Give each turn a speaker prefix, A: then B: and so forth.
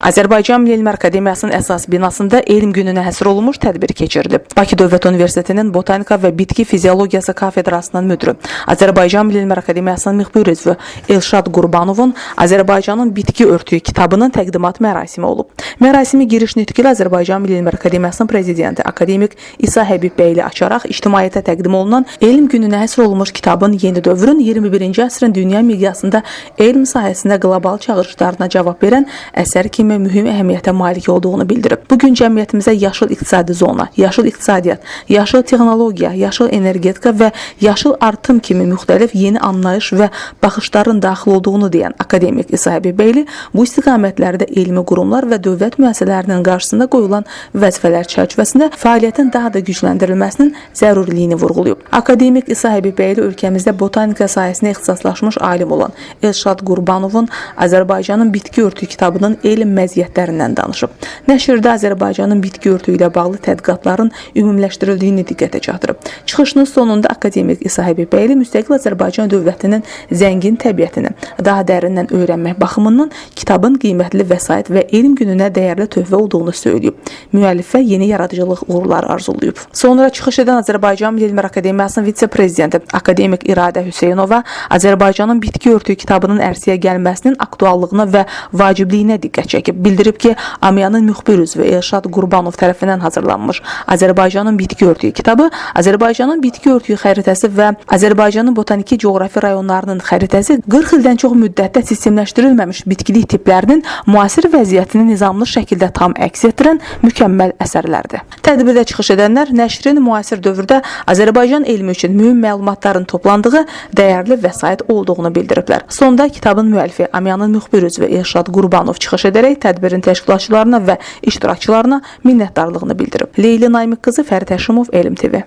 A: Azərbaycan Milli Elm Akademiyasının əsas binasında elm gününə həsr olunmuş tədbir keçirilib. Bakı Dövlət Universitetinin Botanika və Bitki Fiziologiyası kafedrasının müdürü, Azərbaycan Milli Elm Akademiyasının müxbir üzvü Elşad Qurbanovun Azərbaycanın bitki örtüyü kitabının təqdimat mərasimi olub. Mərasimi giriş nitqi ilə Azərbaycan Milli Elm Akademiyasının prezidenti akademik İsa Həbibbəyli açaraq ictimaiyyətə təqdim olunan elm gününə həsr olunmuş kitabın yeni dövrün 21-ci əsrin dünya miqyasında elm sahəsində qlobal çağırışlarına cavab verən əsər kimi mühüm əhəmiyyətə malik olduğunu bildirib. Bugün cəmiyyətimizə yaşıl iqtisadi zona, yaşıl iqtisadiyyat, yaşıl texnologiya, yaşıl energetika və yaşıl artım kimi müxtəlif yeni anlayış və baxışların daxil olduğunu deyən akademik İsa Həbibbəyli bu istiqamətlərdə elmi qurumlar və dövlət müəssisələrinin qarşısında qoyulan vəzifələr çərçivəsində fəaliyyətin daha da gücləndirilməsinin zəruriliyini vurğulayıb. Akademik İsa Həbibbəyli ölkəmizdə botanika sahəsində ixtisaslaşmış alim olan Elşad Qurbanovun Azərbaycanın bitki örtüyü kitabının elm məziyyətlərindən danışıb. Nəşrdə Azərbaycanın bitki örtüyü ilə bağlı tədqiqatların ümumiləşdirildiyini diqqətə çatdırıb. Çıxışının sonunda akademik İsa Həbibbəyli müstəqil Azərbaycan dövlətinin zəngin təbiətini daha dərindən öyrənmək baxımından kitabın qiymətli vəsait və elm gününə dəyərli töhfə olduğunu söyləyib. Müəllifə yeni yaradıcılıq uğurları arzulayıb. Sonra çıxış edən Azərbaycan Milli Elm Akademiyasının vitse-prezidenti akademik İradə Hüseynova Azərbaycanın bitki örtüyü kitabının ərsəyə gəlməsinin aktuallığına və vacibliyinə diqqət çəkib. Bildirib ki, AMİA-nın müxbir üzvü Elşad Qurbanov tərəfindən hazırlanmış Azərbaycanın bitki örtüyü kitabı, Azərbaycanın bitki örtüyü xəritəsi və Azərbaycanın botaniki coğrafi rayonlarının xəritəsi 40 ildən çox müddətdə sistemləşdirilməmiş bitkilik tiplərinin müasir vəziyyətini nizamlı şəkildə tam əks etdirən mükəmməl əsərlərdir. Tədbirdə çıxış edənlər nəşrin müasir dövrdə Azərbaycan elmi üçün mühüm məlumatların toplandığı dəyərli vəsait olduğunu bildiriblər. Sonda kitabın müəllifi AMİA-nın müxbir üzvü Elşad Qurbanov çıxış edərək tədbirin təşkilatçılarına və iştirakçılarına minnətdarlığını bildirib. Leyli Naimiq qızı, Fərid Həşimov, Elm TV.